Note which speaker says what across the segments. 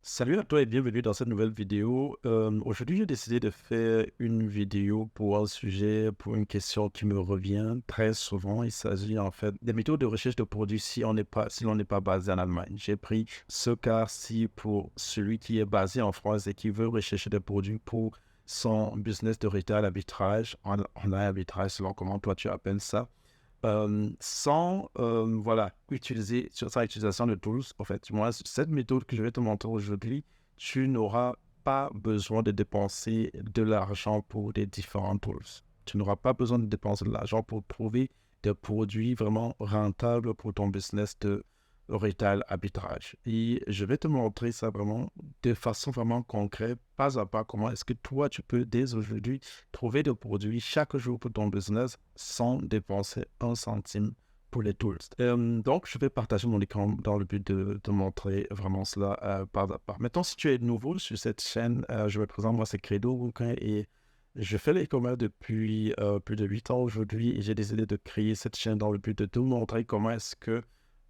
Speaker 1: Salut à toi et bienvenue dans cette nouvelle vidéo. Aujourd'hui, j'ai décidé de faire une vidéo pour un sujet, pour une question qui me revient très souvent. Il s'agit en fait des méthodes de recherche de produits si l'on n'est pas basé en Allemagne. J'ai pris ce cas-ci pour celui qui est basé en France et qui veut rechercher des produits pour son business de retail arbitrage, en arbitrage, selon comment toi tu appelles ça. Sans voilà, sans utilisation de tools, en fait, moi, cette méthode que je vais te montrer aujourd'hui, tu n'auras pas besoin de dépenser de l'argent pour des différents tools. Tu n'auras pas besoin de dépenser de l'argent pour trouver des produits vraiment rentables pour ton business de retail arbitrage. Et je vais te montrer ça vraiment de façon vraiment concrète, pas à pas, comment est-ce que toi, tu peux dès aujourd'hui trouver des produits chaque jour pour ton business sans dépenser un centime pour les tools. Donc, je vais partager mon écran dans le but de te montrer vraiment cela pas à pas. Maintenant, si tu es nouveau sur cette chaîne, je me présente, moi c'est Credo Bouquin et je fais l'e-commerce depuis plus de 8 ans aujourd'hui et j'ai décidé de créer cette chaîne dans le but de te montrer comment est-ce que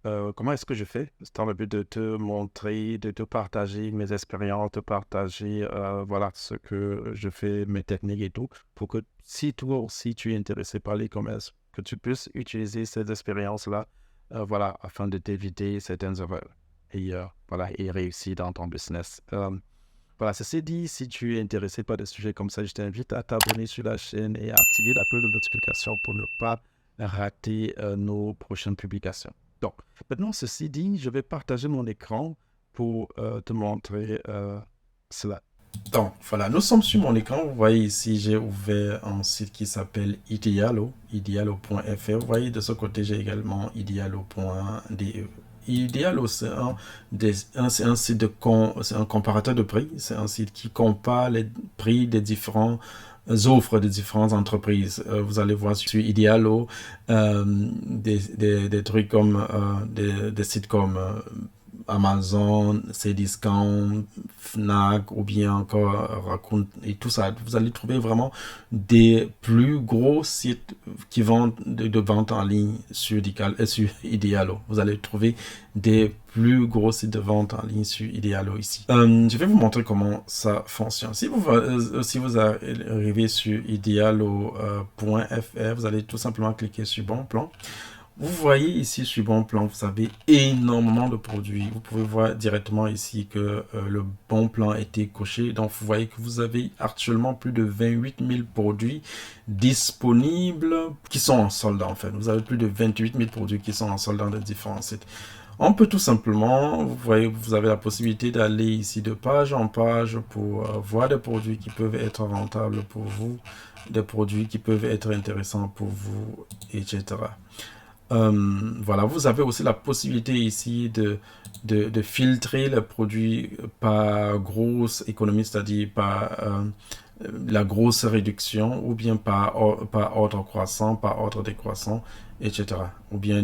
Speaker 1: je fais? C'est dans le but de te montrer, de te partager mes expériences, de partager voilà, ce que je fais, mes techniques et tout, pour que si toi aussi tu es intéressé par l'e-commerce, que tu puisses utiliser ces expériences-là, voilà, afin de t'éviter certaines erreurs et voilà, et réussir dans ton business. Voilà, ceci dit, si tu es intéressé par des sujets comme ça, je t'invite à t'abonner sur la chaîne et à activer la cloche de notification pour ne pas rater nos prochaines publications. Donc, maintenant, ceci dit, je vais partager mon écran pour te montrer cela. Donc, voilà, nous sommes sur mon écran. Vous voyez ici, j'ai ouvert un site qui s'appelle Idealo, idealo.fr. Vous voyez, de ce côté, j'ai également idealo.de. Idealo, c'est un site c'est un comparateur de prix. C'est un site qui compare les prix des différents offres de différentes entreprises. Vous allez voir sur Idealo des trucs comme des sites comme Amazon, Cdiscount, Fnac ou bien encore Rakuten et tout ça. Vous allez trouver vraiment des plus gros sites qui vendent de vente en ligne sur Idealo. Vous allez trouver des plus gros sites de vente en ligne sur Idealo ici. Je vais vous montrer comment ça fonctionne. Si vous arrivez sur idealo.fr, vous allez tout simplement cliquer sur Bon Plan. Vous voyez ici sur Bon Plan, vous avez énormément de produits. Vous pouvez voir directement ici que le Bon Plan a été coché. Donc, vous voyez que vous avez actuellement plus de 28 000 produits disponibles qui sont en solde en fait. Vous avez plus de 28 000 produits qui sont en solde dans les différents sites. On peut tout simplement, vous voyez, vous avez la possibilité d'aller ici de page en page pour voir des produits qui peuvent être rentables pour vous, des produits qui peuvent être intéressants pour vous, etc. Voilà, vous avez aussi la possibilité ici de filtrer les produits par grosse économie, c'est-à-dire par la grosse réduction, ou bien par ordre croissant, par ordre décroissant, etc. Ou bien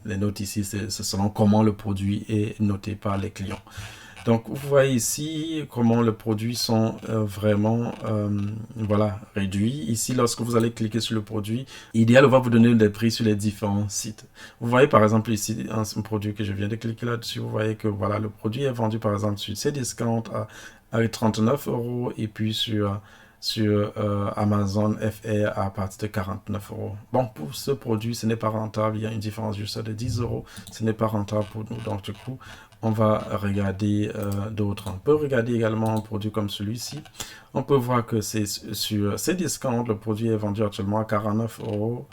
Speaker 1: les notes ici, c'est selon comment le produit est noté par les clients. Donc, vous voyez ici comment les produits sont vraiment voilà, réduits. Ici, lorsque vous allez cliquer sur le produit, Ideal va vous donner des prix sur les différents sites. Vous voyez par exemple ici un produit que je viens de cliquer là-dessus. Vous voyez que voilà, le produit est vendu par exemple sur Cdiscount à 39 € et puis sur Amazon FR à partir de 49 €. Bon, pour ce produit, ce n'est pas rentable. Il y a une différence juste de 10 €. Ce n'est pas rentable pour nous. Donc, du coup, on va regarder d'autres. On peut regarder également un produit comme celui-ci. On peut voir que c'est sur Cdiscount, le produit est vendu actuellement à 49 €,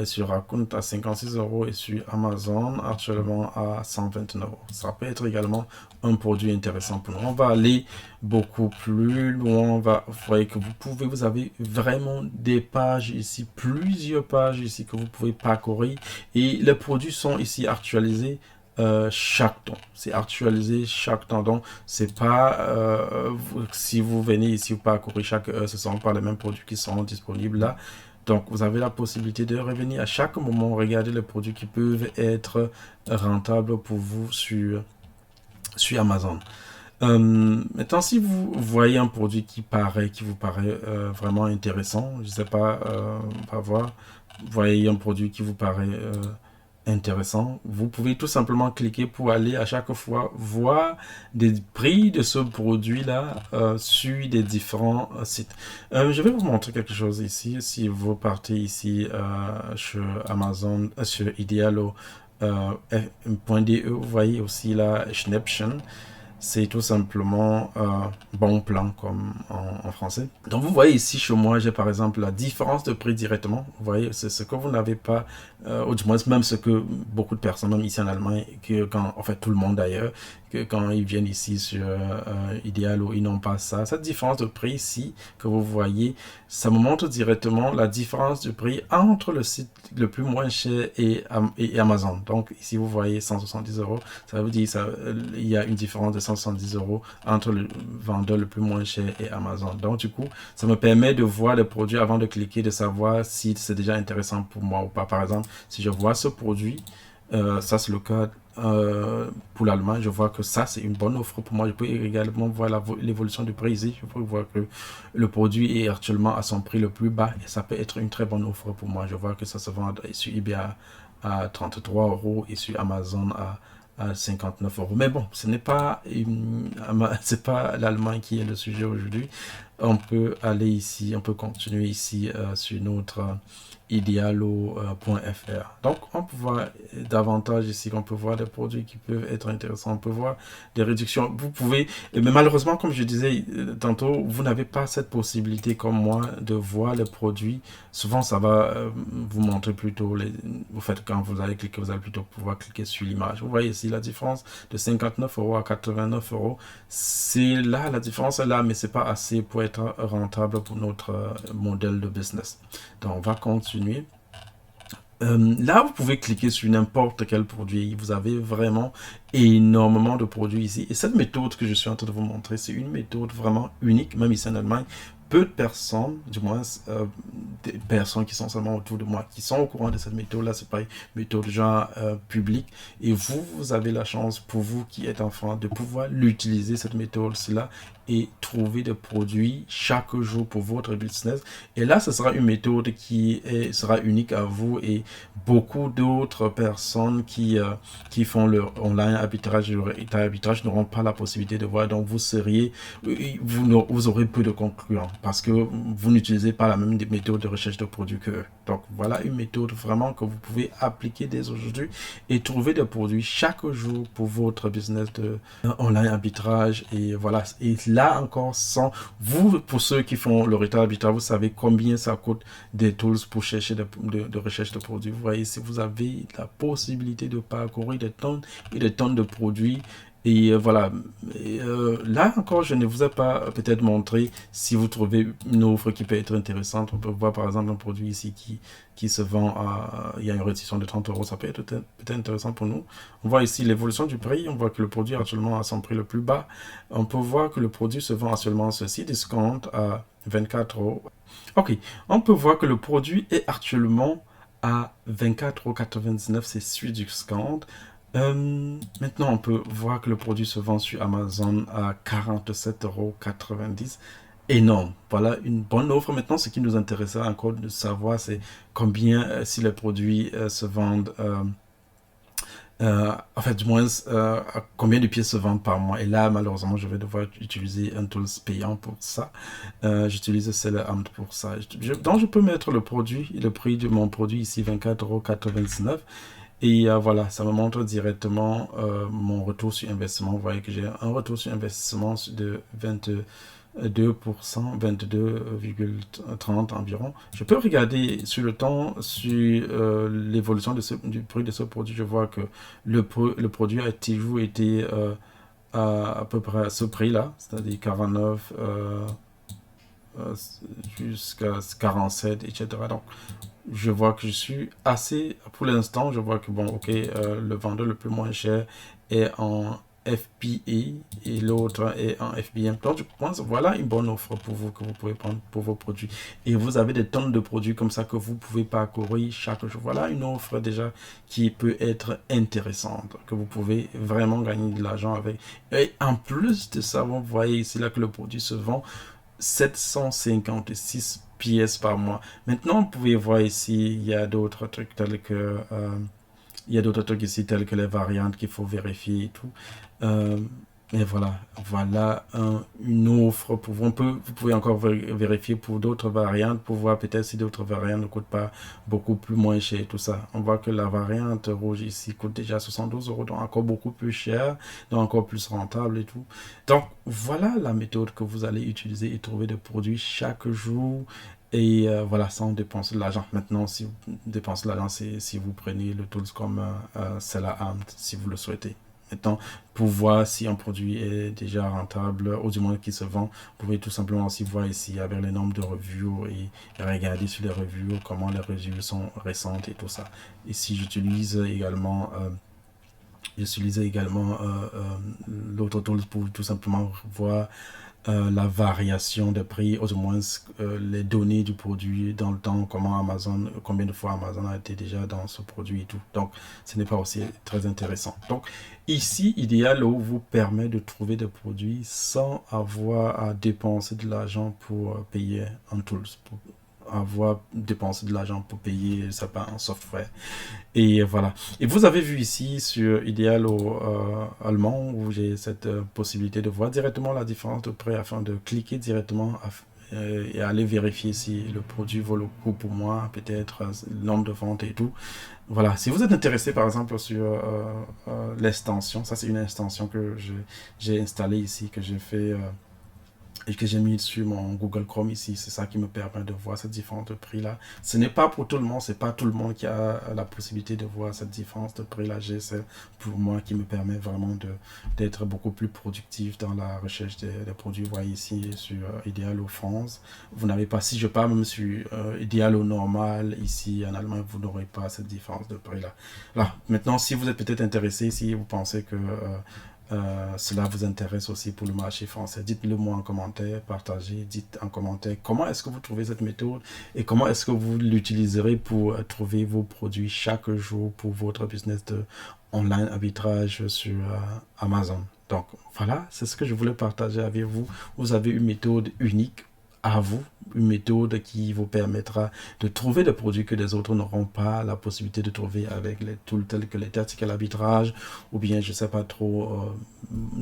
Speaker 1: sur Rakuten à 56 € et sur Amazon actuellement à 129 €. Ça peut être également un produit intéressant pour nous. On va aller beaucoup plus loin. Vous voyez que vous avez vraiment des pages ici, plusieurs pages ici que vous pouvez parcourir et les produits sont ici actualisés chaque temps. C'est actualisé chaque temps. Donc, c'est pas si vous venez ici ou parcourir chaque heure, ce ne sont pas les mêmes produits qui seront disponibles là. Donc, vous avez la possibilité de revenir à chaque moment, regarder les produits qui peuvent être rentables pour vous sur Amazon. Maintenant, si vous voyez un produit qui vous paraît vraiment intéressant, je ne sais pas, on va voir, vous voyez un produit qui vous paraît intéressant, vous pouvez tout simplement cliquer pour aller à chaque fois voir des prix de ce produit-là sur des différents sites. Je vais vous montrer quelque chose ici. Si vous partez ici sur Amazon, sur idealo.de, vous voyez aussi là Schnäppchen. C'est tout simplement bon plan comme en français. Donc vous voyez ici chez moi, j'ai par exemple la différence de prix directement. Vous voyez, c'est ce que vous n'avez pas, ou du moins même ce que beaucoup de personnes, même ici en Allemagne, que quand, en fait tout le monde d'ailleurs, que quand ils viennent ici sur Idealo, ils n'ont pas ça. Cette différence de prix ici que vous voyez, ça me montre directement la différence de prix entre le site le plus moins cher et Amazon. Donc ici vous voyez 170 €, ça veut dire il y a une différence de 170 € entre le vendeur le plus moins cher et Amazon. Donc du coup, ça me permet de voir les produits avant de cliquer, de savoir si c'est déjà intéressant pour moi ou pas. Par exemple, si je vois ce produit, ça c'est le cas pour l'Allemagne, je vois que ça c'est une bonne offre pour moi. Je peux également voir l'évolution du prix ici. Je peux voir que le produit est actuellement à son prix le plus bas et ça peut être une très bonne offre pour moi. Je vois que ça se vend sur eBay à 33 € et sur Amazon à 59 €. Mais bon, ce n'est pas, c'est pas l'Allemagne qui est le sujet aujourd'hui. On peut aller ici, on peut continuer ici sur notre idealo.fr. Donc, on peut voir davantage ici, on peut voir des produits qui peuvent être intéressants, on peut voir des réductions. Vous pouvez, mais malheureusement, comme je disais tantôt, vous n'avez pas cette possibilité comme moi de voir les produits. Souvent, ça va vous montrer plutôt, vous faites quand vous allez cliquer, vous allez plutôt pouvoir cliquer sur l'image. Vous voyez ici la différence de 59 € à 89 €. C'est là, la différence est là, mais c'est pas assez pour être rentable pour notre modèle de business. Donc, on va continuer. Là, vous pouvez cliquer sur n'importe quel produit. Vous avez vraiment énormément de produits ici. Et cette méthode que je suis en train de vous montrer, c'est une méthode vraiment unique, même ici en Allemagne. Peu de personnes, du moins des personnes qui sont seulement autour de moi, qui sont au courant de cette méthode-là, c'est pas une méthode genre publique. Et vous avez la chance, pour vous qui êtes enfant, de pouvoir l'utiliser, cette méthode-là, et trouver des produits chaque jour pour votre business. Et là, ce sera une méthode qui sera unique à vous et beaucoup d'autres personnes qui font leur online arbitrage et leur état arbitrage n'auront pas la possibilité de voir. Donc, vous aurez peu de concurrents parce que vous n'utilisez pas la même méthode de recherche de produits que eux. Donc, voilà une méthode vraiment que vous pouvez appliquer dès aujourd'hui et trouver des produits chaque jour pour votre business de online arbitrage. Et voilà. Et là encore, vous, pour ceux qui font le état arbitrage, vous savez combien ça coûte des tools pour chercher de recherche de produits. Vous voyez, si vous avez la possibilité de parcourir des tonnes et des tonnes de produits. Et voilà, là encore, je ne vous ai pas peut-être montré si vous trouvez une offre qui peut être intéressante. On peut voir par exemple un produit ici qui se vend il y a une réduction de 30 €, ça peut être peut-être intéressant pour nous. On voit ici l'évolution du prix, on voit que le produit est actuellement à son prix le plus bas. On peut voir que le produit se vend actuellement ceci, discount à 24 €. Ok, on peut voir que le produit est actuellement à 24,99 €, c'est sur discount. Maintenant, on peut voir que le produit se vend sur Amazon à 47,90 €. Énorme. Voilà une bonne offre. Maintenant, ce qui nous intéressera encore de savoir, c'est combien, si les produits se vendent, en fait, du moins, combien de pièces se vendent par mois. Et là, malheureusement, je vais devoir utiliser un tool payant pour ça. J'utilise Sellerhand pour ça. Donc, je peux mettre le prix de mon produit ici, 24,99 €. Et voilà, ça me montre directement mon retour sur investissement. Vous voyez que j'ai un retour sur investissement de 22%, 22,30 environ. Je peux regarder sur le temps, sur l'évolution du prix de ce produit. Je vois que le produit a toujours été à peu près à ce prix-là, c'est-à-dire 49 jusqu'à 47, etc. Donc, je vois que je suis assez, pour l'instant, je vois que bon, ok, le vendeur le plus moins cher est en FBA et l'autre est en FBM. Donc, je pense, voilà une bonne offre pour vous que vous pouvez prendre pour vos produits. Et vous avez des tonnes de produits comme ça que vous pouvez parcourir chaque jour. Voilà une offre déjà qui peut être intéressante, que vous pouvez vraiment gagner de l'argent avec. Et en plus de ça, vous voyez ici là que le produit se vend 756 pièces par mois. Maintenant, vous pouvez voir ici, il y a d'autres trucs tels que Il y a d'autres trucs ici tels que les variantes qu'il faut vérifier et tout. Et voilà une offre pour vous. Vous pouvez encore vérifier pour d'autres variantes pour voir peut-être si d'autres variantes ne coûtent pas beaucoup plus moins cher et tout ça. On voit que la variante rouge ici coûte déjà 72 euros, donc encore beaucoup plus cher, donc encore plus rentable et tout. Donc voilà la méthode que vous allez utiliser et trouver des produits chaque jour. Et voilà, sans dépenser de l'argent. Maintenant, si vous dépensez de l'argent, c'est si vous prenez le tools comme Seller Armed, si vous le souhaitez. Maintenant, pour voir si un produit est déjà rentable, ou du moins qui se vend, vous pouvez tout simplement aussi voir ici avec les nombres de reviews et regarder sur les reviews comment les reviews sont récentes et tout ça. Ici, j'utilise également l'autre tool pour tout simplement voir la variation de prix, ou du moins les données du produit dans le temps, combien de fois Amazon a été déjà dans ce produit et tout. Donc, ce n'est pas aussi très intéressant. Donc, ici, Idealo vous permet de trouver des produits sans avoir à dépenser de l'argent pour payer un tools, pour avoir dépensé de l'argent pour payer un software. Et voilà. Et vous avez vu ici sur Idealo allemand où j'ai cette possibilité de voir directement la différence de prix afin de cliquer directement et aller vérifier si le produit vaut le coup pour moi, peut-être le nombre de ventes et tout. Voilà. Si vous êtes intéressé par exemple sur l'extension, ça c'est une extension que j'ai installée ici, que j'ai fait et que j'ai mis sur mon Google Chrome ici. C'est ça qui me permet de voir cette différence de prix là. Ce n'est pas pour tout le monde, c'est pas tout le monde qui a la possibilité de voir cette différence de prix là. J'ai celle pour moi qui me permet vraiment d'être beaucoup plus productif dans la recherche des produits. Vous voyez ici sur Idealo France. Vous n'avez pas, si je pars même sur Idealo normal ici en Allemagne, vous n'aurez pas cette différence de prix là. Là, maintenant, si vous êtes peut-être intéressé, si vous pensez que cela vous intéresse aussi pour le marché français, dites-le moi en commentaire, partagez, dites en commentaire comment est-ce que vous trouvez cette méthode et comment est-ce que vous l'utiliserez pour trouver vos produits chaque jour pour votre business de online arbitrage sur Amazon. Donc voilà, c'est ce que je voulais partager avec vous. Vous avez une méthode unique à vous, une méthode qui vous permettra de trouver des produits que les autres n'auront pas la possibilité de trouver avec les tools tels que les tactical arbitrage ou bien je sais pas trop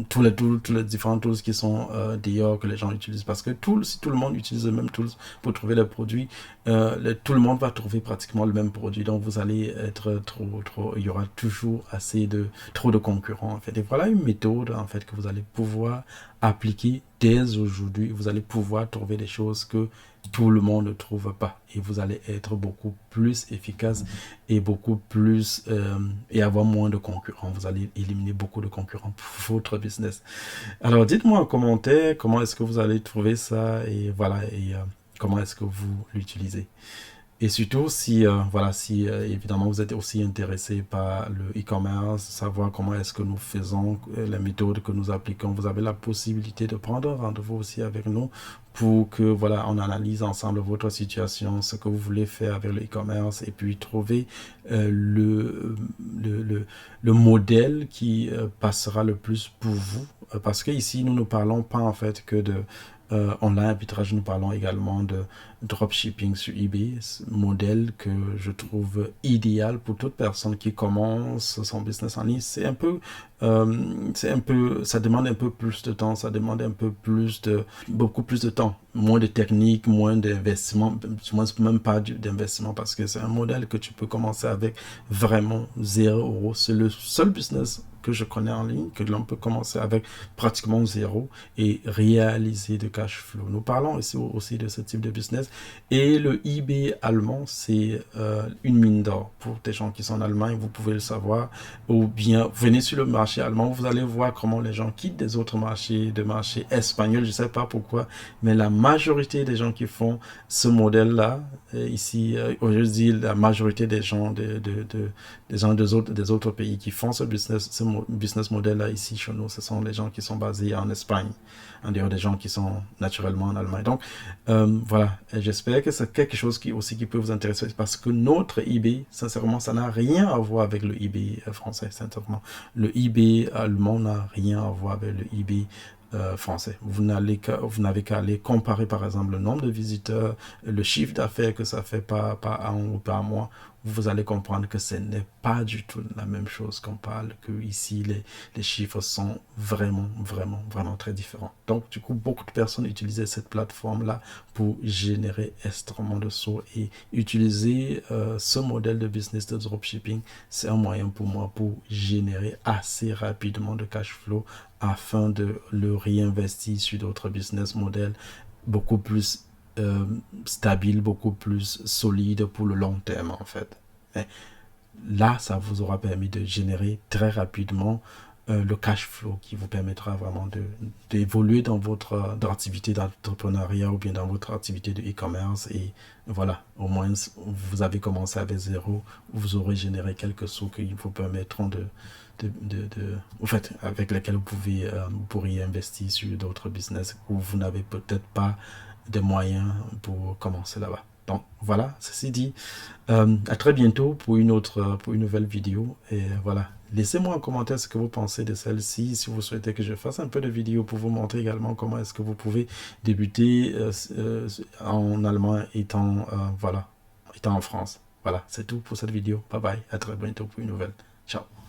Speaker 1: tous les différents tools qui sont dehors que les gens utilisent, parce que si tout le monde utilise le même tools pour trouver les produits, tout le monde va trouver pratiquement le même produit, donc vous allez être il y aura toujours trop de concurrents en fait. Et voilà une méthode en fait que vous allez pouvoir appliquer dès aujourd'hui. Vous allez pouvoir trouver des choses que tout le monde ne trouve pas et vous allez être beaucoup plus efficace et beaucoup plus et avoir moins de concurrents. Vous allez éliminer beaucoup de concurrents pour votre business. Alors dites-moi en commentaire comment est-ce que vous allez trouver ça et voilà, et comment est-ce que vous l'utilisez. Et surtout, si évidemment vous êtes aussi intéressé par le e-commerce, savoir comment est-ce que nous faisons, les méthodes que nous appliquons, vous avez la possibilité de prendre un rendez-vous aussi avec nous pour que voilà, on analyse ensemble votre situation, ce que vous voulez faire avec le e-commerce et puis trouver le modèle qui passera le plus pour vous. Parce que ici, nous ne parlons pas en fait que de online arbitrage, nous parlons également de dropshipping sur eBay, modèle que je trouve idéal pour toute personne qui commence son business en ligne. Ça demande un peu plus de temps, ça demande beaucoup plus de temps, moins de technique, moins d'investissement, même pas d'investissement, parce que c'est un modèle que tu peux commencer avec vraiment 0 €. C'est le seul business que je connais en ligne, que l'on peut commencer avec pratiquement 0 et réaliser de cash flow. Nous parlons ici aussi de ce type de business. Et le eBay allemand, c'est une mine d'or pour des gens qui sont en Allemagne, vous pouvez le savoir. Ou bien, venez sur le marché allemand, vous allez voir comment les gens quittent des autres marchés, des marchés espagnols, je ne sais pas pourquoi, mais la majorité des gens qui font ce modèle-là, ici, je dis la majorité des gens des autres pays qui font ce business model-là ici chez nous, ce sont les gens qui sont basés en Espagne, en dehors des gens qui sont naturellement en Allemagne. Donc, voilà, j'espère que c'est quelque chose qui peut vous intéresser, parce que notre eBay, sincèrement, ça n'a rien à voir avec le eBay français, sincèrement. Le eBay allemand n'a rien à voir avec le eBay français. Vous n'avez qu'à aller comparer par exemple le nombre de visiteurs, le chiffre d'affaires que ça fait par an ou par mois. Vous allez comprendre que ce n'est pas du tout la même chose qu'on parle, que ici les chiffres sont vraiment très différents. Donc du coup, beaucoup de personnes utilisaient cette plateforme-là pour générer extrêmement de sous, et utiliser ce modèle de business de dropshipping, c'est un moyen pour moi pour générer assez rapidement de cash flow afin de le réinvestir sur d'autres business models beaucoup plus stable, beaucoup plus solide pour le long terme en fait. Mais là, ça vous aura permis de générer très rapidement le cash flow qui vous permettra vraiment d'évoluer dans votre activité d'entrepreneuriat ou bien dans votre activité de e-commerce. Et voilà, au moins vous avez commencé avec zéro, vous aurez généré quelques sous qui vous permettront en fait, avec lesquels vous pourriez investir sur d'autres business où vous n'avez peut-être pas de moyens pour commencer là-bas. Donc voilà, ceci dit, à très bientôt pour pour une nouvelle vidéo. Et voilà, laissez-moi en commentaire ce que vous pensez de celle-ci. Si vous souhaitez que je fasse un peu de vidéo pour vous montrer également comment est-ce que vous pouvez débuter en allemand étant en France. Voilà, c'est tout pour cette vidéo. Bye bye, à très bientôt pour une nouvelle. Ciao.